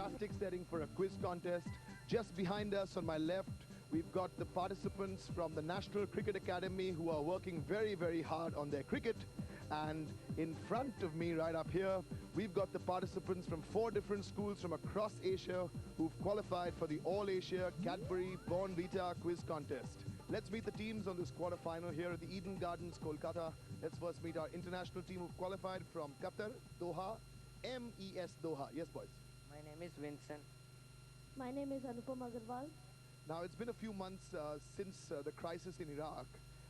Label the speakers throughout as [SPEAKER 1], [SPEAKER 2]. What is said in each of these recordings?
[SPEAKER 1] Fantastic setting for a quiz contest. Just behind us on my left, we've got the participants from the National Cricket Academy who are working very, very hard on their cricket. And in front of me, right up here, we've got the participants from 4 different schools from across Asia who've qualified for the All Asia Cadbury Born Vita Quiz Contest. Let's meet the teams on this quarterfinal here at the Eden Gardens, Kolkata. Let's first meet our international team who've qualified from Qatar, Doha, MES Doha. Yes, boys.
[SPEAKER 2] My name is Vincent.
[SPEAKER 3] My name is Anupam Agarwal.
[SPEAKER 1] Now, it's been a few months since the crisis in Iraq,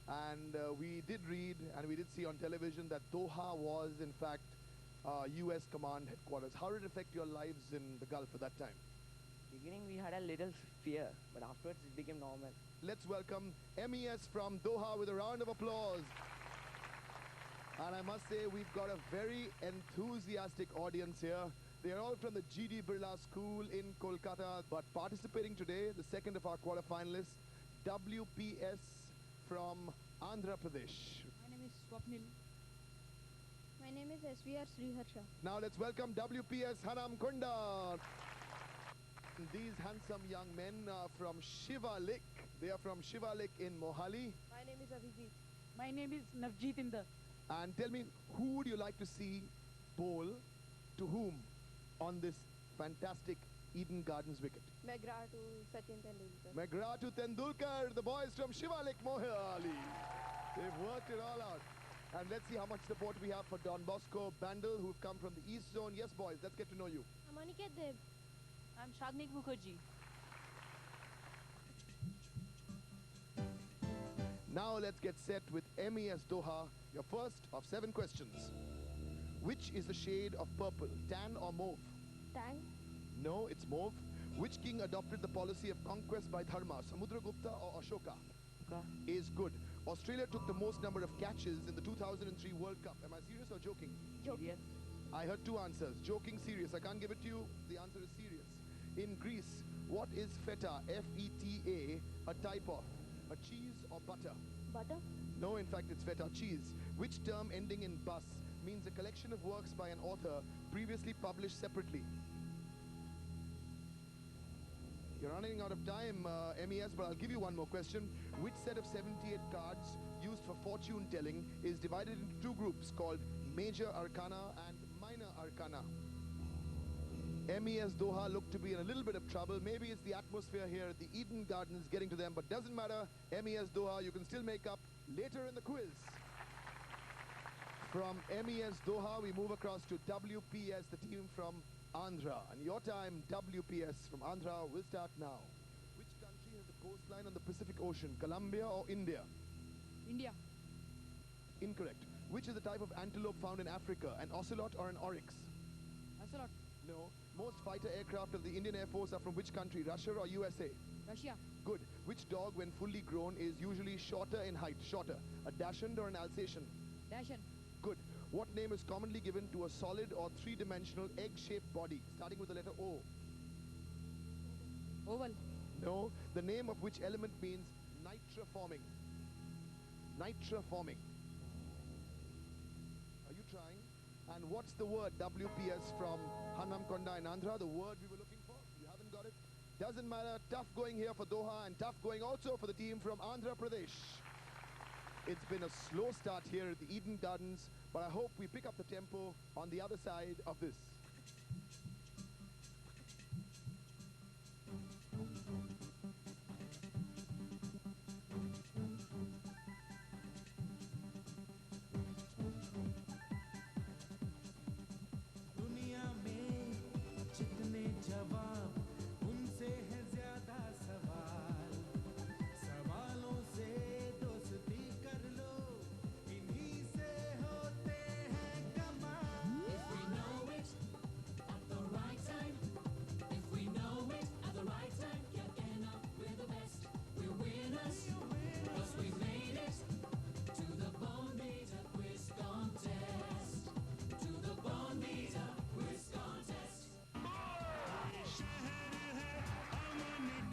[SPEAKER 1] and we did read and we did see on television that Doha was, in fact, US command headquarters. How did it affect your lives in the Gulf at that time?
[SPEAKER 2] Beginning we had a little fear, but afterwards it became normal.
[SPEAKER 1] Let's welcome MES from Doha with a round of applause. And I must say, we've got a very enthusiastic audience here. They are all from the GD Birla School in Kolkata, but participating today, the second of our quarterfinalists, WPS from Andhra Pradesh.
[SPEAKER 4] My name is Swapnil.
[SPEAKER 3] My name is SVR Sriharsha.
[SPEAKER 1] Now let's welcome WPS Hanam Konda. These handsome young men are from Shivalik. They are from Shivalik in Mohali.
[SPEAKER 3] My name is Abhijit.
[SPEAKER 4] My name is Navjeet Inder.
[SPEAKER 1] And tell me, who would you like to see bowl to whom on this fantastic Eden Gardens wicket?
[SPEAKER 3] McGrath to Sachin Tendulkar.
[SPEAKER 1] McGrath to Tendulkar, the boys from Shivalik Mohali. They've worked it all out. And let's see how much support we have for Don Bosco Bandel, who've come from the East Zone. Yes, boys, let's get to know you.
[SPEAKER 3] I'm Aniket Dev.
[SPEAKER 4] I'm Shagnik Mukherjee.
[SPEAKER 1] Now let's get set with MES Doha, your first of 7 questions. Which is the shade of purple, tan or mauve?
[SPEAKER 3] Tang.
[SPEAKER 1] No, it's mauve. Which king adopted the policy of conquest by dharma, Samudragupta or Ashoka?
[SPEAKER 2] Okay.
[SPEAKER 1] Is good. Australia took the most number of catches in the 2003 World Cup. Am I serious or joking?
[SPEAKER 2] Serious?
[SPEAKER 1] I heard 2 answers. Joking, serious. I can't give it to you. The answer is serious. In Greece, what is feta, F-E-T-A, a type of? A cheese or butter?
[SPEAKER 3] Butter.
[SPEAKER 1] No, in fact, it's feta cheese. Which term ending in bus means a collection of works by an author previously published separately? You're running out of time, MES, but I'll give you one more question. Which set of 78 cards used for fortune telling is divided into 2 groups called Major Arcana and Minor Arcana? MES Doha looked to be in a little bit of trouble. Maybe it's the atmosphere here at the Eden Gardens getting to them, but doesn't matter. MES Doha, you can still make up later in the quiz. From MES Doha, we move across to WPS, the team from Andhra. And your time, WPS from Andhra, will start now. Which country has the coastline on the Pacific Ocean, Colombia or India?
[SPEAKER 4] India.
[SPEAKER 1] Incorrect. Which is the type of antelope found in Africa, an ocelot or an oryx?
[SPEAKER 4] Ocelot.
[SPEAKER 1] No. Most fighter aircraft of the Indian Air Force are from which country, Russia or USA?
[SPEAKER 4] Russia.
[SPEAKER 1] Good. Which dog, when fully grown, is usually shorter in height? Shorter. A Dachshund or an Alsatian?
[SPEAKER 4] Dachshund.
[SPEAKER 1] Good. What name is commonly given to a solid or 3-dimensional egg-shaped body, starting with the letter O?
[SPEAKER 4] Oval.
[SPEAKER 1] No. The name of which element means nitroforming? Nitroforming. Are you trying? And what's the word, WPS, from Hanam Konda in Andhra? The word we were looking for? You haven't got it? Doesn't matter. Tough going here for Doha and tough going also for the team from Andhra Pradesh. It's been a slow start here at the Eden Gardens, but I hope we pick up the tempo on the other side of this.
[SPEAKER 5] दुनिया में जितने जवाब उनसे है ज्यादा सवाल सवालों से दोस्ती कर लो इन्हीं से होते हैं कमाल
[SPEAKER 6] If we know it at the right time, if we know it at the right time, get up, we're the best, we're winners, 'cause we made it to the Bonita Quiz Contest, to the Bonita Quiz Contest.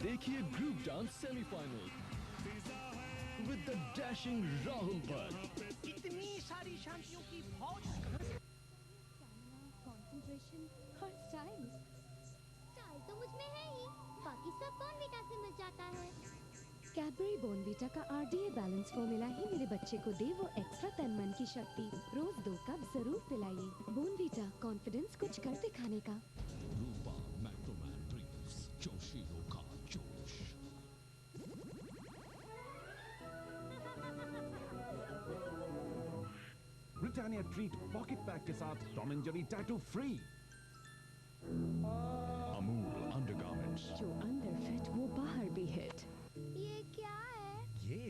[SPEAKER 7] देखिए group dance semifinal with the dashing Rahul Bhatt.
[SPEAKER 4] इतनी सारी शांतियों की फौज
[SPEAKER 3] Stamina, concentration, or styles.
[SPEAKER 8] Bournvita का RDA balance formula ही मेरे बच्चे को दे वो एक्स्ट्रा तन मन की शक्ति। रोज 2 कप जरूर पिलाइए। बोर्नवीटा, कॉन्फिडेंस कुछ कर दिखाने का।
[SPEAKER 7] रूपा मैक्रोमैन ड्रीम्स जोशीलो का जोश।
[SPEAKER 9] ब्रिटानिया ट्रीट पॉकेट पैक के साथ Tom and Jerry tattoo free.
[SPEAKER 7] Amul undergarments,
[SPEAKER 8] जो अंदर फिट वो बाहर भी हिट।
[SPEAKER 3] ये क्या है?
[SPEAKER 10] ये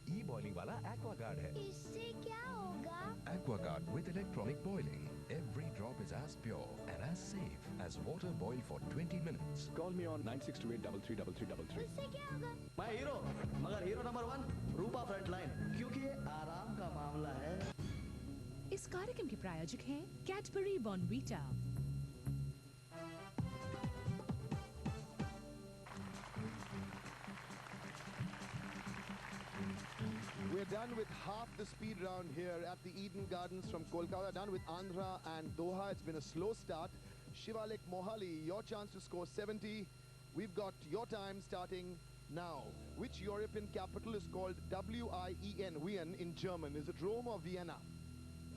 [SPEAKER 10] ई बॉइलिंग वाला एक्वागार्ड है।
[SPEAKER 3] इससे क्या होगा?
[SPEAKER 10] Aquaguard with electronic boiling. Every drop is as pure and as safe as water boiled for 20 minutes.
[SPEAKER 7] Call me on 9628333333.
[SPEAKER 3] इससे क्या होगा?
[SPEAKER 11] मैं हीरो, मगर हीरो नंबर 1 रूपा फ्रंटलाइन, क्योंकि ये आराम का मामला है।
[SPEAKER 12] इस कार्यक्रम के प्रायोजक हैं Cadbury Bournvita.
[SPEAKER 1] We're done with half the speed round here at the Eden Gardens from Kolkata. Done with Andhra and Doha. It's been a slow start. Shivalik Mohali, your chance to score 70. We've got your time starting now. Which European capital is called Wien? Wien in German. Is it Rome or Vienna?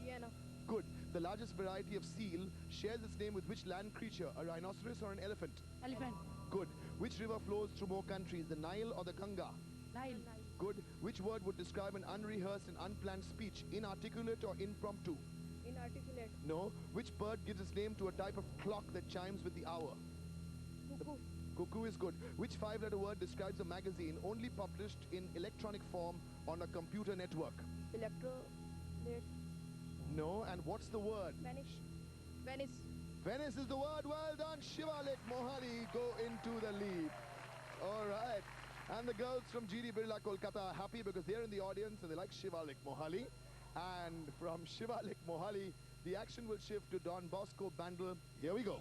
[SPEAKER 3] Vienna.
[SPEAKER 1] Good. The largest variety of seal shares its name with which land creature? A rhinoceros or an elephant?
[SPEAKER 4] Elephant.
[SPEAKER 1] Good. Which river flows through more countries? The Nile or the Ganga?
[SPEAKER 4] Nile.
[SPEAKER 1] Good. Which word would describe an unrehearsed and unplanned speech? Inarticulate or impromptu?
[SPEAKER 3] Inarticulate.
[SPEAKER 1] No. Which bird gives its name to a type of clock that chimes with the hour?
[SPEAKER 3] Cuckoo.
[SPEAKER 1] Cuckoo is good. Which 5-letter word describes a magazine only published in electronic form on a computer network?
[SPEAKER 3] Electrolate.
[SPEAKER 1] No. And what's the word?
[SPEAKER 3] Vanish. Venice.
[SPEAKER 1] Venice is the word. Well done, Shivalik Mohali. Go into the lead. All right. And the girls from GD Birla Kolkata are happy because they're in the audience and they like Shivalik Mohali. And from Shivalik Mohali, the action will shift to Don Bosco Bandel. Here we go.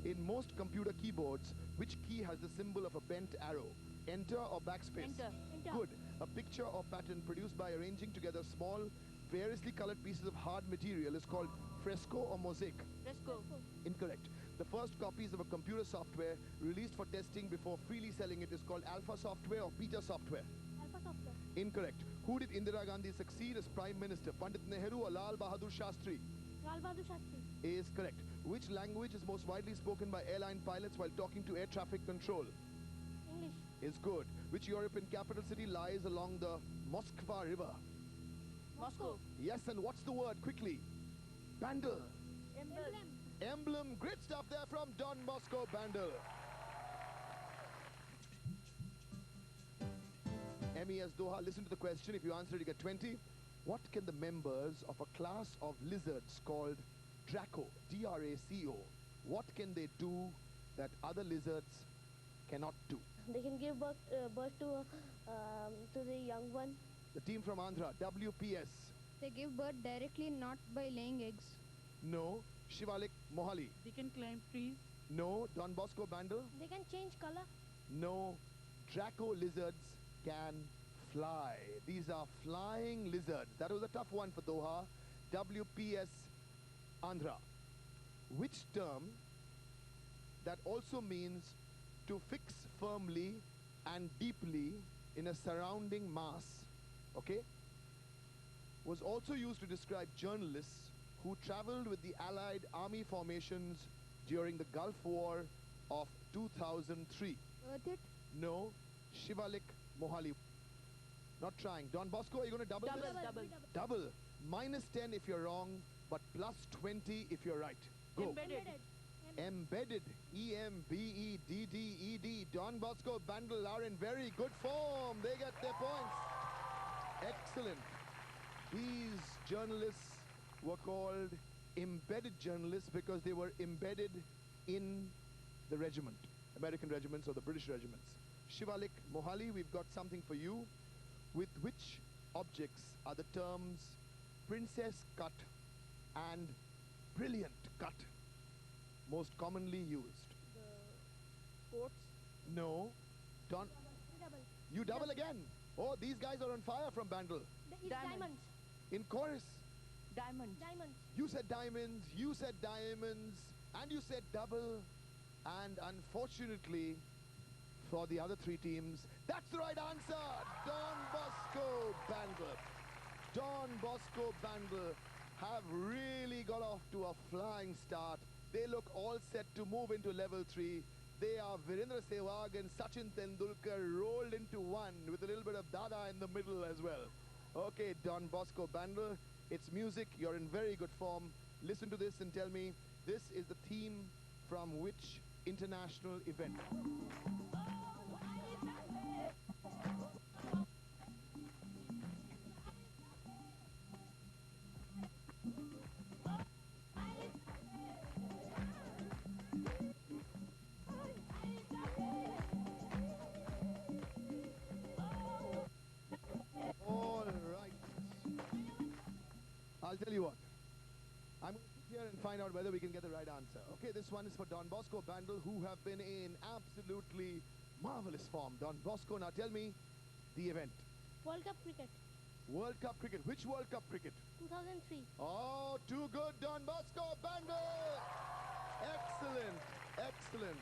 [SPEAKER 1] In most computer keyboards, which key has the symbol of a bent arrow? Enter or backspace?
[SPEAKER 4] Enter.
[SPEAKER 3] Enter.
[SPEAKER 1] Good. A picture or pattern produced by arranging together small, variously colored pieces of hard material is called fresco or mosaic.
[SPEAKER 4] Fresco.
[SPEAKER 1] Incorrect. The first copies of a computer software released for testing before freely selling it is called alpha software or beta software.
[SPEAKER 3] Alpha software.
[SPEAKER 1] Incorrect. Who did Indira Gandhi succeed as Prime Minister? Pandit Nehru or Lal Bahadur Shastri?
[SPEAKER 3] Lal Bahadur Shastri.
[SPEAKER 1] Is correct. Which language is most widely spoken by airline pilots while talking to air traffic control?
[SPEAKER 3] English.
[SPEAKER 1] Is good. Which European capital city lies along the Moskva River?
[SPEAKER 4] Moscow.
[SPEAKER 1] Yes, and what's the word? Quickly. Bandel.
[SPEAKER 3] Emblem.
[SPEAKER 1] Emblem. Great stuff there from Don Bosco Bandel. MES Doha, listen to the question. If you answer it, you get 20. What can the members of a class of lizards called Draco, D-R-A-C-O, what can they do that other lizards cannot do?
[SPEAKER 3] They can give birth to the young one.
[SPEAKER 1] The team from Andhra, WPS.
[SPEAKER 3] They give birth directly, not by laying eggs.
[SPEAKER 1] No. Shivalik Mohali.
[SPEAKER 4] They can climb trees.
[SPEAKER 1] No. Don Bosco Bandel.
[SPEAKER 3] They can change color.
[SPEAKER 1] No. Draco lizards can fly. These are flying lizards. That was a tough one for Doha. WPS Andhra. Which term that also means to fix firmly and deeply in a surrounding mass, okay, was also used to describe journalists who traveled with the Allied army formations during the Gulf War of 2003.
[SPEAKER 3] Earth it.
[SPEAKER 1] No. Shivalik Mohali. Not trying. Don Bosco, are you going to double this? Double. Minus 10 if you're wrong, but plus 20 if you're right. Go.
[SPEAKER 4] Embedded.
[SPEAKER 1] Embedded. E-M-B-E-D-D-E-D. Don Bosco Bandel are in very good form. They get their points. Excellent. These journalists were called embedded journalists because they were embedded in the regiment. American regiments or the British regiments. Shivalik Mohali, we've got something for you. With which objects are the terms princess cut and brilliant cut most commonly used?
[SPEAKER 3] The sports.
[SPEAKER 1] No. Don. You double again. Oh, these guys are on fire from Bandel.
[SPEAKER 3] It's diamonds.
[SPEAKER 1] In chorus.
[SPEAKER 4] Diamonds.
[SPEAKER 3] Diamonds.
[SPEAKER 1] You said diamonds, you said diamonds, and you said double. And unfortunately, for the other three teams. That's the right answer. Don Bosco Bandle. Don Bosco Bandle have really got off to a flying start. They look all set to move into level 3. They are Virendra Sehwag and Sachin Tendulkar rolled into one with a little bit of Dada in the middle as well. Okay, Don Bosco Bandle, it's music. You're in very good form. Listen to this and tell me, this is the theme from which international event? All right. I'll tell you what. I'm going to sit here and find out whether we can get the right answer. Okay, this one is for Don Bosco Bandle, who have been in absolutely marvelous form. Don Bosco, now tell me the event.
[SPEAKER 3] World Cup Cricket,
[SPEAKER 1] World Cup Cricket. Which World Cup Cricket?
[SPEAKER 3] 2003.
[SPEAKER 1] Oh, too good, Don Bosco Bandle! Excellent, excellent.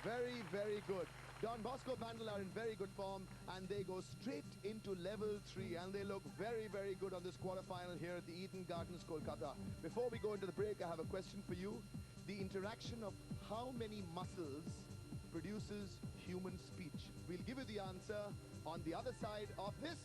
[SPEAKER 1] Very, very good. Don Bosco Bandle are in very good form and they go straight into level 3 and they look very, very good on this quarterfinal here at the Eden Gardens, Kolkata. Before we go into the break, I have a question for you. The interaction of how many muscles produces human speech? We'll give you the answer on the other side of this.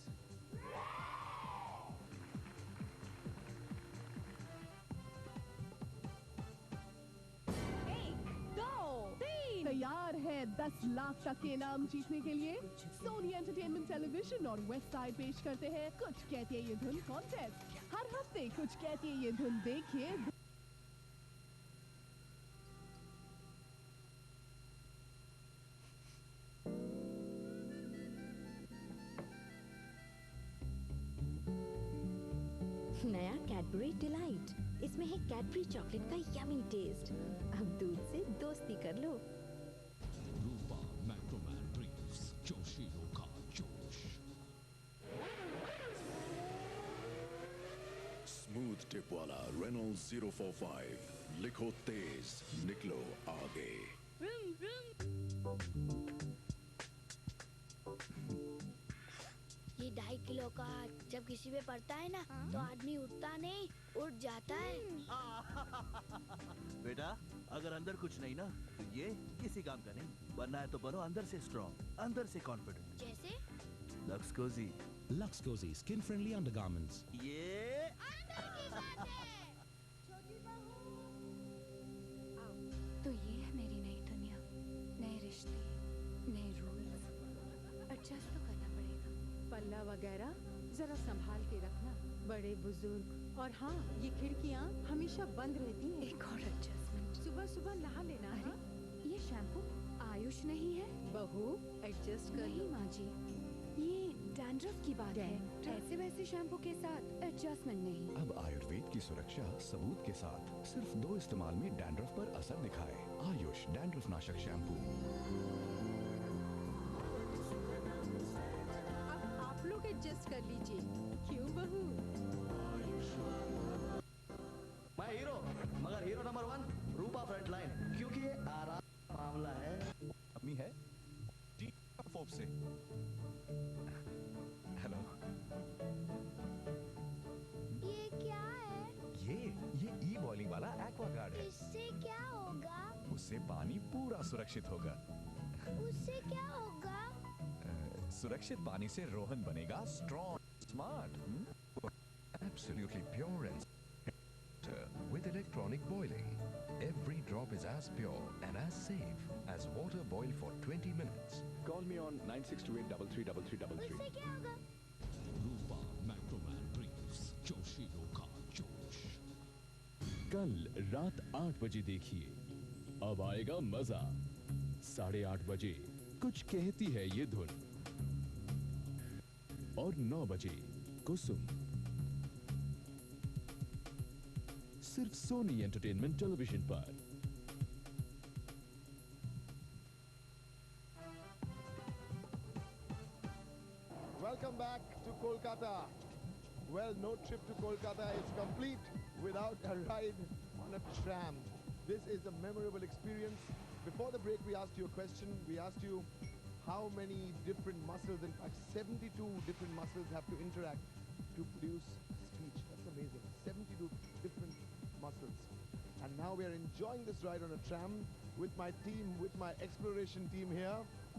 [SPEAKER 4] तैयार है 10 लाख तक के इनाम जीतने के लिए? Soni entertainment television और west side पेश करते हैं कुछ कहती है ये धुन कॉन्टेस्ट। हर हफ्ते कुछ कहती है ये धुन देखिए।
[SPEAKER 8] नया कैडबरी डिलाइट, इसमें है कैडबरी चॉकलेट का यमी टेस्ट। अब दूध से दोस्ती कर लो।
[SPEAKER 7] रूपा मैक्रोमैन ब्रीफ्स, जोशीलो का जोश।
[SPEAKER 13] स्मूथ टिप वाला रेनॉल्ड्स 045, लिखो तेज निकलो आगे।
[SPEAKER 3] ये 2.5 किलो का जब किसी पे पड़ता है ना तो आदमी उठता नहीं, उठ जाता है।
[SPEAKER 11] बेटा, अगर अंदर कुछ नहीं ना तो ये किसी काम का नहीं। बनना है तो बनो अंदर से स्ट्रॉन्ग, अंदर से कॉन्फिडेंट।
[SPEAKER 3] जैसे
[SPEAKER 11] Lux Cozy.
[SPEAKER 9] Lux Cozy skin friendly undergarments.
[SPEAKER 11] ये
[SPEAKER 12] तो ये है मेरी नई दुनिया, नए रिश्ते, नए रूल्स। एडजस्ट तो करना पड़ेगा।
[SPEAKER 14] पल्ला वगैरह जरा संभाल के रखना, बड़े बुजुर्ग। और हाँ, ये खिड़कियाँ हमेशा बंद रहती हैं।
[SPEAKER 12] एक और एडजस्टमेंट।
[SPEAKER 14] सुबह सुबह नहा लेना।
[SPEAKER 12] अरे, ये शैम्पू आयुष नहीं है?
[SPEAKER 14] बहू, एडजस्ट कर
[SPEAKER 12] नहीं माँ जी, ये डैंड्रफ की बात है। ऐसे वैसे शैम्पू के साथ एडजस्टमेंट नहीं।
[SPEAKER 10] अब आयुर्वेद की सुरक्षा सबूत के साथ सिर्फ 2 इस्तेमाल में डैंड्रफ पर असर दिखाए। आयुष डैंड्रफ नाशक शैम्पू।
[SPEAKER 14] अब आप लोग एडजस्ट कर लीजिए, क्यों बहू?
[SPEAKER 11] मैं हीरो, मगर हीरो नंबर 1 रूपा फ्रंटलाइन, क्योंकि ये आराम का मामला है।
[SPEAKER 10] अम्मी है फोप से। हेलो,
[SPEAKER 3] ये क्या है?
[SPEAKER 10] ये ई बॉलिंग वाला एक्वागार्ड है।
[SPEAKER 3] इससे क्या होगा?
[SPEAKER 10] उससे पानी पूरा सुरक्षित होगा।
[SPEAKER 3] उससे क्या होगा?
[SPEAKER 10] सुरक्षित पानी से रोहन बनेगा strong, smart, absolutely pure and with electronic boiling. Every drop is as pure and as safe as water boiled for 20 minutes.
[SPEAKER 9] Call me on 9628333333.
[SPEAKER 3] उससे क्या होगा?
[SPEAKER 7] रूपा मैक्रोमैन ब्रीफ्स, जोशीलो का जोश। कल रात 8 बजे देखिए, अब आएगा मजा। 8:30 बजे कुछ कहती है ये धुन, और 9 बजे कुसुम। सिर्फ सोनी एंटरटेनमेंट टेलीविजन पर।
[SPEAKER 1] Welcome back to Kolkata. Well, no trip to Kolkata is complete without a ride on a tram. This is a memorable experience. Before the break, we asked you a question. We asked you, how many different muscles, in fact 72 different muscles have to interact to produce speech. That's amazing. 72 different muscles. And now we are enjoying this ride on a tram with my team, with my exploration team here.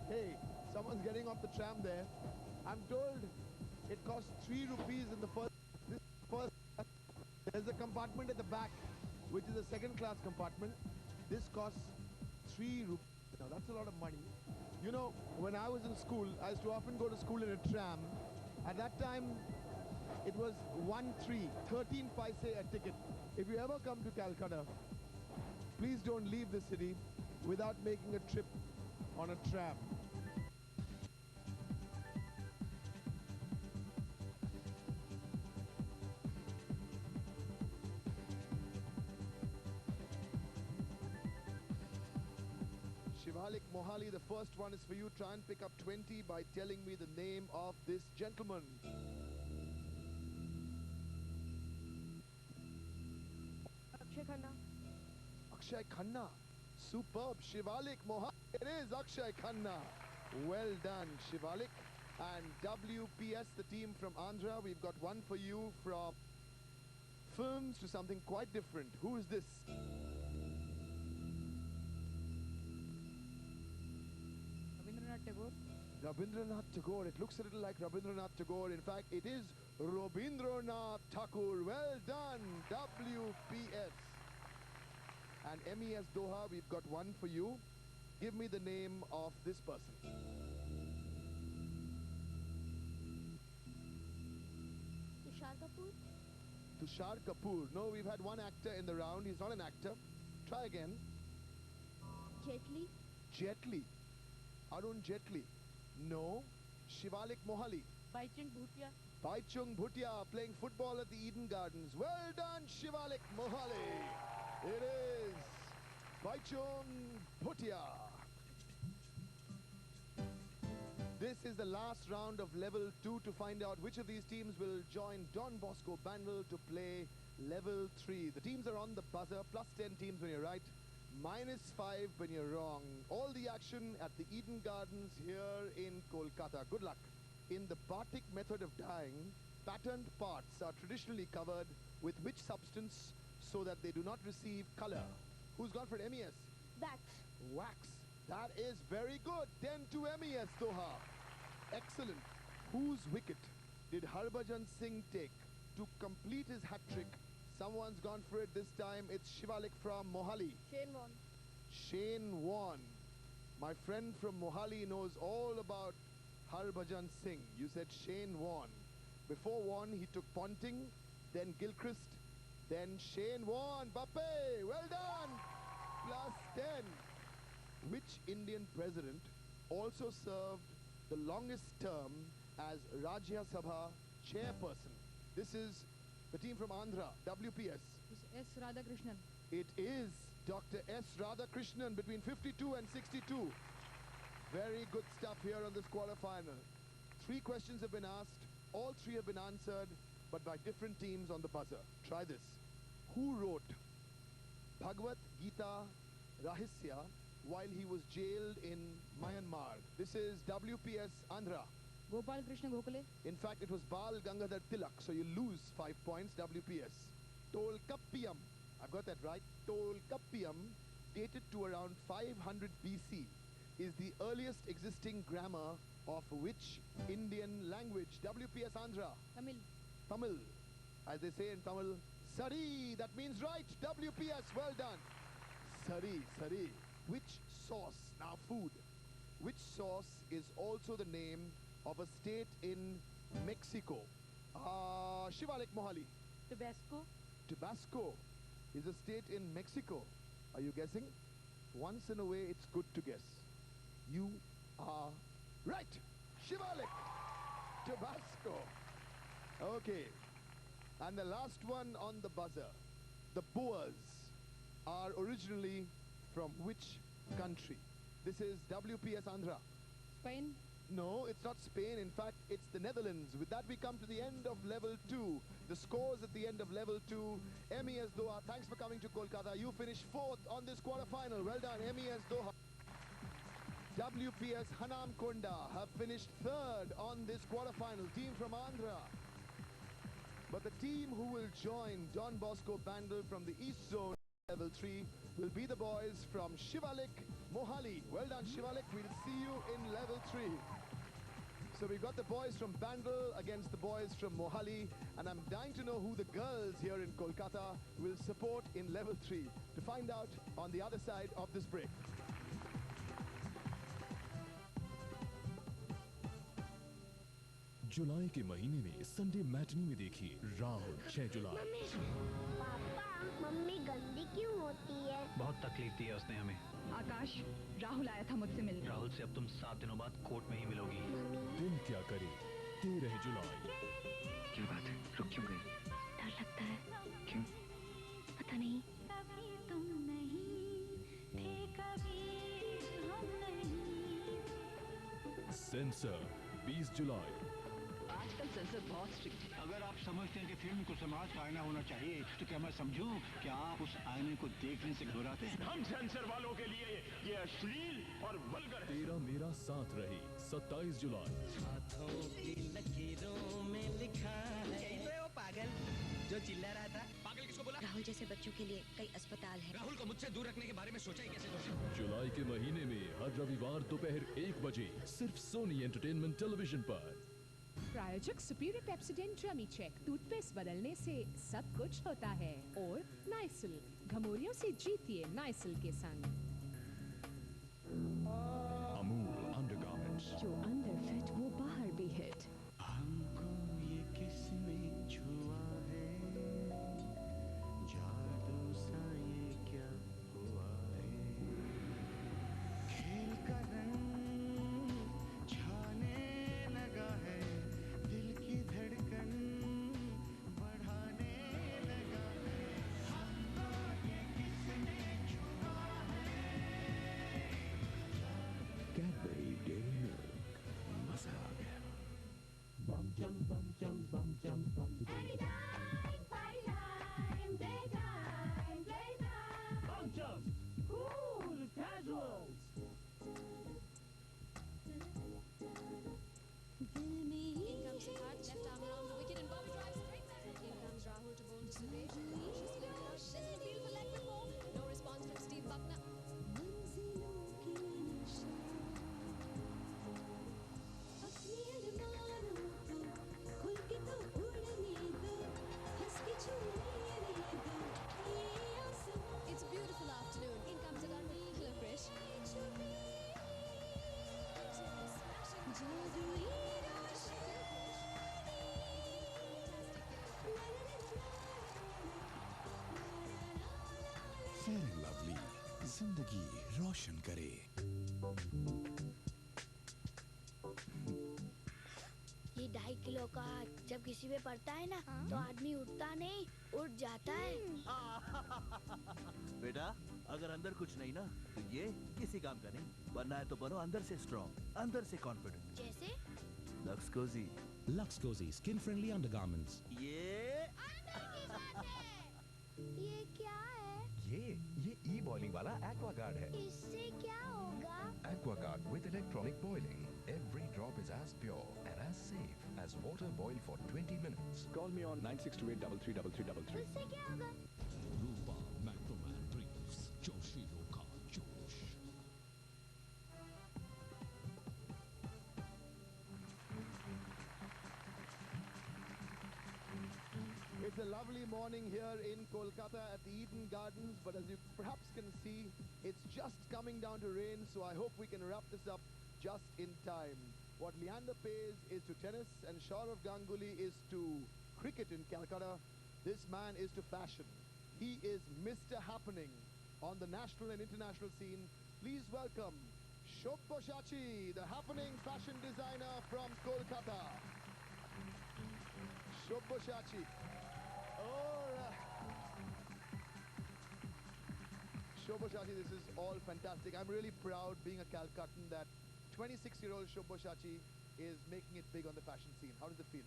[SPEAKER 1] Hey, someone's getting off the tram there. I'm told it costs 3 rupees in the first. There's a compartment at the back, which is a second class compartment. This costs 3 rupees. Now that's a lot of money. You know, when I was in school, I used to often go to school in a tram. At that time, it was 13 paise a ticket. If you ever come to Calcutta, please don't leave the city without making a trip on a tram. Shivalik Mohali, the first one is for you. Try and pick up 20 by telling me the name of this gentleman.
[SPEAKER 2] Akshay Khanna.
[SPEAKER 1] Akshay Khanna. Superb. Shivalik Mohali. It is Akshay Khanna. Well done, Shivalik. And WPS, the team from Andhra, we've got one for you from films to something quite different. Who is this?
[SPEAKER 2] Rabindranath Tagore.
[SPEAKER 1] Rabindranath Tagore. It looks a little like Rabindranath Tagore. In fact, it is Rabindranath Tagore. Well done, WPS. And MES Doha, we've got one for you. Give me the name of this person.
[SPEAKER 3] Tushar Kapoor.
[SPEAKER 1] Tushar Kapoor. No, we've had one actor in the round. He's not an actor. Try again.
[SPEAKER 3] Jet Li.
[SPEAKER 1] Jet Li. Arun Jetli. No. Shivalik Mohali.
[SPEAKER 2] Baichung Bhutia.
[SPEAKER 1] Baichung Bhutia playing football at the Eden Gardens. Well done, Shivalik Mohali. It is Baichung Bhutia. This is the last round of level 2 to find out which of these teams will join Don Bosco Bandel to play level 3. The teams are on the buzzer, plus 10 teams when you're right, -5 when you're wrong. All the action at the Eden Gardens here in Kolkata. Good luck. In the Batik method of dyeing, patterned parts are traditionally covered with which substance so that they do not receive color? Who's gone for an MES?
[SPEAKER 3] Wax.
[SPEAKER 1] Wax. That is very good. 10 to MES Doha. Excellent. Whose wicket did Harbhajan Singh take to complete his hat trick? Someone's gone for it this time. It's Shivalik from Mohali.
[SPEAKER 3] Shane Warne.
[SPEAKER 1] Shane Warne. My friend from Mohali knows all about Harbhajan Singh. You said Shane Warne. Before Warne, he took Ponting, then Gilchrist, then Shane Warne. Bappe, well done. Plus 10. Which Indian president also served the longest term as Rajya Sabha chairperson? This is the team from Andhra, WPS.
[SPEAKER 2] S. Radhakrishnan.
[SPEAKER 1] It is Dr. S. Radhakrishnan between 52 and 62. Very good stuff here on this quarterfinal. 3 questions have been asked. All 3 have been answered, but by different teams on the buzzer. Try this. Who wrote Bhagavad Gita Rahisya while he was jailed in Myanmar? This is WPS Andhra.
[SPEAKER 2] Gopal Krishna Gokhale.
[SPEAKER 1] In fact, it was Bal Gangadhar Tilak, so you lose 5 points, WPS. Tolkappiyam, I've got that right. Tolkappiyam, dated to around 500 BC, is the earliest existing grammar of which Indian language? WPS Andhra.
[SPEAKER 2] Tamil.
[SPEAKER 1] Tamil. As they say in Tamil, Sari, that means right. WPS, well done. Sari, Sari. Which sauce, now food, which sauce is also the name of a state in Mexico? Shivalik Mohali.
[SPEAKER 2] Tabasco.
[SPEAKER 1] Tabasco is a state in Mexico. Are you guessing? Once in a way, it's good to guess. You are right. Shivalik. Tabasco. Okay. And the last one on the buzzer. The Boers are originally from which country? This is WPS Andhra.
[SPEAKER 2] Spain.
[SPEAKER 1] No, it's not Spain. In fact, it's the Netherlands. With that, we come to the end of level 2. The scores at the end of level 2. MES Doha, thanks for coming to Kolkata. You finished 4th on this quarterfinal. Well done, MES Doha. WPS Hanam Konda have finished third on this quarterfinal, team from Andhra. But the team who will join Don Bosco Bandel from the East Zone Level 3 will be the boys from Shivalik, Mohali. Well done, Shivalik. We'll see you in Level 3. So we've got the boys from Bandel against the boys from Mohali, and I'm dying to know who the girls here in Kolkata will support in Level 3. To find out on the other side of this break.
[SPEAKER 7] जुलाई के महीने में Sunday matinee में देखिए राहुल 6 जुलाई।
[SPEAKER 15] पापा, mummy गंदी क्यों होती है?
[SPEAKER 16] बहुत तकलीफ दी है उसने हमें।
[SPEAKER 17] आकाश, राहुल आया था मुझसे मिलने।
[SPEAKER 16] राहुल से अब तुम 7 दिनों बाद कोर्ट में ही मिलोगी।
[SPEAKER 7] दिल क्या करे 13 जुलाई।
[SPEAKER 16] क्या बात है, रुक क्यों गई?
[SPEAKER 15] डर लगता है।
[SPEAKER 16] क्यों?
[SPEAKER 15] पता नहीं।
[SPEAKER 6] कभी तुम नहीं थे, कभी हम नहीं।
[SPEAKER 7] सेंसर 20 जुलाई।
[SPEAKER 17] आजकल सेंसर बहुत स्ट्रिक्ट है।
[SPEAKER 18] अगर आप समझते हैं कि फिल्म को समाज का आईना होना चाहिए, तो क्या मैं समझूं कि आप उस आईने को देखने से घबराते हैं?
[SPEAKER 9] हम सेंसर वालों के लिए ये अश्लील और वल्गर है।
[SPEAKER 7] तेरा मेरा साथ रही 27 जुलाई।
[SPEAKER 5] हाथों की लकीरों में लिखा है। यही तो है वो पागल जो चिल्ला रहा था।
[SPEAKER 19] पागल किसको बोला?
[SPEAKER 20] राहुल जैसे बच्चों के लिए कई अस्पताल है।
[SPEAKER 19] राहुल को मुझसे दूर रखने के बारे में सोचा ही कैसे तुमने?
[SPEAKER 7] जुलाई के महीने में हर रविवार दोपहर 1 बजे सिर्फ सोनी एंटरटेनमेंट टेलीविजन पर।
[SPEAKER 4] प्रायोजक सुपीरियर पेप्सोडेंट ड्रमी चेक, टूथपेस्ट बदलने से सब कुछ होता है। और नाइसिल, घमौरियों से जीतिए नाइसिल के संग।
[SPEAKER 7] अमूल अंडरगारमेंट्स,
[SPEAKER 4] जो अंदर फिट वो बाहर भी हिट।
[SPEAKER 5] हमको ये किसने छुआ है, जादू सा ये क्या हुआ है, खेल का रंग छाने लगा है, दिल की धड़कन बढ़ाने लगा है, हमको ये किसने छुआ है।
[SPEAKER 13] कैडबरी डेयरी मिल्क, मजा आ गया।
[SPEAKER 6] Bum jump, bum jump, bum jump, bum jump. Anytime, party time, daytime, playtime. Bum jump, cool casuals.
[SPEAKER 21] In comes Siddharth, left arm around the wicket and Bobby drives straight. In comes Rahul to bowl to Suresh. She's spinning out, doesn't feel for leg before. No response from Steve Buckner. It's a beautiful afternoon. In comes a gun with killer Krish.
[SPEAKER 13] Fair and lovely, जिंदगी रोशन करे।
[SPEAKER 3] ये 2.5 kilo का जब किसी पे पड़ता है ना, तो आदमी उठता नहीं, उठ जाता है।
[SPEAKER 11] बेटा, अगर अंदर कुछ नहीं ना, तो ये किसी काम का नहीं। बनना है तो बनो अंदर से स्ट्रॉन्ग, अंदर से कॉन्फिडेंट।
[SPEAKER 3] जैसे
[SPEAKER 11] Lux Cozy.
[SPEAKER 22] Lux Cozy skin friendly undergarments.
[SPEAKER 11] ये
[SPEAKER 3] क्या है?
[SPEAKER 10] ये e-boiling वाला एक्वागार्ड है।
[SPEAKER 3] इससे क्या होगा?
[SPEAKER 10] Aquaguard with electronic boiling. Every drop is as pure and as safe as water boiled for 20 minutes.
[SPEAKER 9] Call me on 9628333333.
[SPEAKER 3] उससे क्या होगा?
[SPEAKER 7] रूपा मैक्रोमैन ब्रीफ्स, जोशीलो का जोश।
[SPEAKER 1] It's a lovely morning here in Kolkata at the Eden Gardens, but as you perhaps can see, it's just coming down to rain, so I hope we can wrap this up just in time. What Leander pays is to tennis and Saurav Ganguly is to cricket in Calcutta. This man is to fashion. He is Mr. Happening on the national and international scene. Please welcome Shobboshachi, the happening fashion designer from Kolkata. Shobboshachi. Shobboshachi, this is all fantastic. I'm really proud being a Calcuttan that 26-year-old Shobboshachi is making it big on the fashion scene. How does it feel?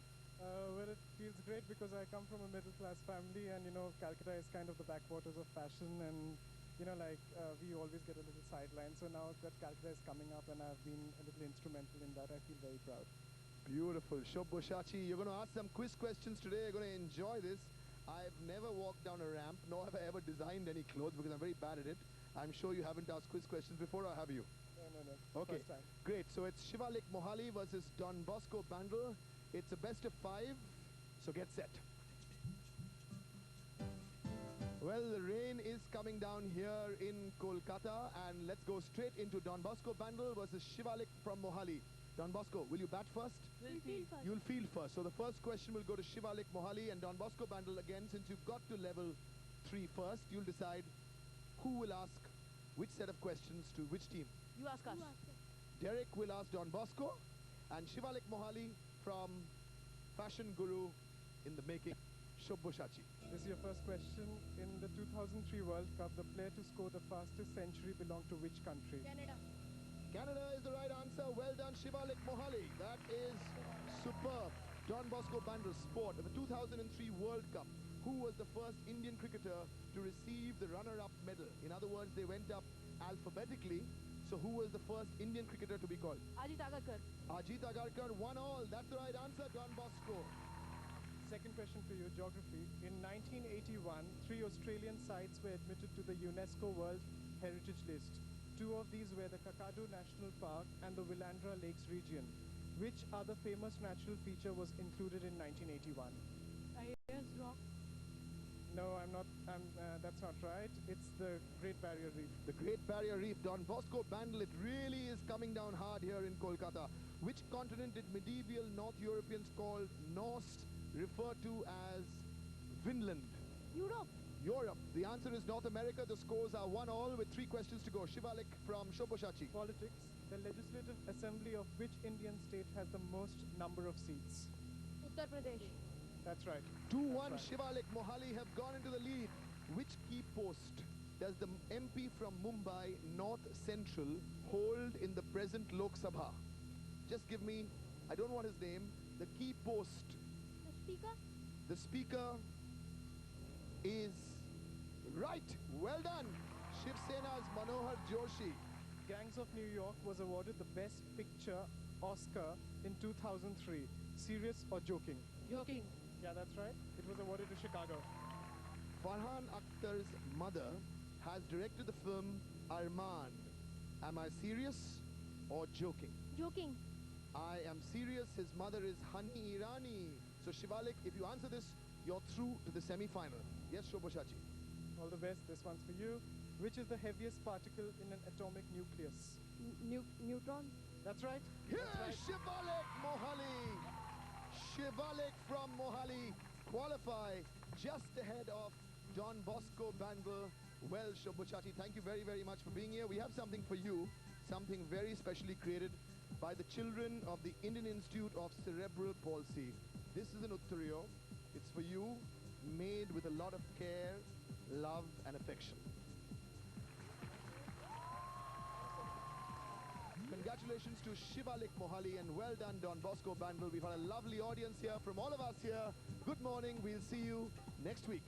[SPEAKER 23] Well, it feels great because I come from a middle-class family and, you know, Calcutta is kind of the backwaters of fashion and
[SPEAKER 8] you know, like we always get a little sideline. So now that character is coming up and I've been a little instrumental in that, I feel very proud.
[SPEAKER 1] Beautiful. Shobhoshachi, you're going to ask some quiz questions today. You're going to enjoy this. I've never walked down a ramp, nor have I ever designed any clothes because I'm very bad at it. I'm sure you haven't asked quiz questions before, or have you?
[SPEAKER 8] No.
[SPEAKER 1] Okay,
[SPEAKER 8] First time.
[SPEAKER 1] great. So it's Shivalik Mohali versus Don Bosco Bandel. It's a best of 5, so get set. Well, the rain is coming down here in Kolkata, and let's go straight into Don Bosco Bandel versus Shivalik from Mohali. Don Bosco, will you bat first?
[SPEAKER 3] We'll field first.
[SPEAKER 1] You'll field first. So the first question will go to Shivalik Mohali and Don Bosco Bandel again. Since you've got to level 3 first, you'll decide who will ask which set of questions to which team.
[SPEAKER 2] You ask us.
[SPEAKER 1] Derek will ask Don Bosco, and Shivalik Mohali from Fashion Guru in the making, Shobhoshachi.
[SPEAKER 8] This is your first question. In the 2003 World Cup, the player to score the fastest century belonged to which country?
[SPEAKER 3] Canada.
[SPEAKER 1] Canada is the right answer. Well done, Shivalik Mohali. That is superb. Don Bosco Bandel, sport. At the 2003 World Cup, who was the first Indian cricketer to receive the runner-up medal? In other words, they went up alphabetically. So who was the first Indian cricketer to be called?
[SPEAKER 2] Ajit Agarkar.
[SPEAKER 1] Ajit Agarkar, 1-all. That's the right answer, Don Bosco.
[SPEAKER 8] Second question for you, geography. In 1981, 3 Australian sites were admitted to the UNESCO World Heritage List. 2 of these were the Kakadu National Park and the Willandra Lakes region. Which other famous natural feature was included in 1981?
[SPEAKER 2] Ayers Rock.
[SPEAKER 8] No, that's not right. It's the Great Barrier Reef.
[SPEAKER 1] The Great Barrier Reef. Don Bosco Bandel, it really is coming down hard here in Kolkata. Which continent did medieval North Europeans call Norse refer to as Vinland?
[SPEAKER 2] Europe.
[SPEAKER 1] Europe. The answer is North America. The scores are 1-all with 3 questions to go. Shivalik from Shobhoshachi.
[SPEAKER 8] Politics. The Legislative Assembly of which Indian state has the most number of seats?
[SPEAKER 2] Uttar Pradesh.
[SPEAKER 8] That's right.
[SPEAKER 1] 2-1. Shivalik Mohali have gone into the lead. Which key post does the MP from Mumbai North Central hold in the present Lok Sabha? Just give me, I don't want his name, the key post.
[SPEAKER 3] The speaker?
[SPEAKER 1] The speaker is right. Well done. Shiv Sena's Manohar Joshi.
[SPEAKER 8] Gangs of New York was awarded the Best Picture Oscar in 2003. Serious or joking?
[SPEAKER 2] Joking.
[SPEAKER 8] Yeah, that's right. It was awarded to Chicago.
[SPEAKER 1] Farhan Akhtar's mother has directed the film Arman. Am I serious or joking?
[SPEAKER 3] Joking.
[SPEAKER 1] I am serious. His mother is Hani Irani. So Shivalik, if you answer this, you're through to the semi-final. Yes, Shobhoshachi.
[SPEAKER 8] All the best. This one's for you. Which is the heaviest particle in an atomic nucleus?
[SPEAKER 2] Neutron.
[SPEAKER 8] That's right.
[SPEAKER 1] Here, Shivalik Mohali. Shivalik from Mohali qualify just ahead of Don Bosco Bandel. Well, Shobhoshachi, thank you very, very much for being here. We have something for you, something very specially created by the children of the Indian Institute of Cerebral Palsy. This is an Uttariyo. It's for you, made with a lot of care, love and affection. Congratulations to Shivalik Mohali and well done Don Bosco Bandel. We've had a lovely audience here from all of us here. Good morning. We'll see you next week.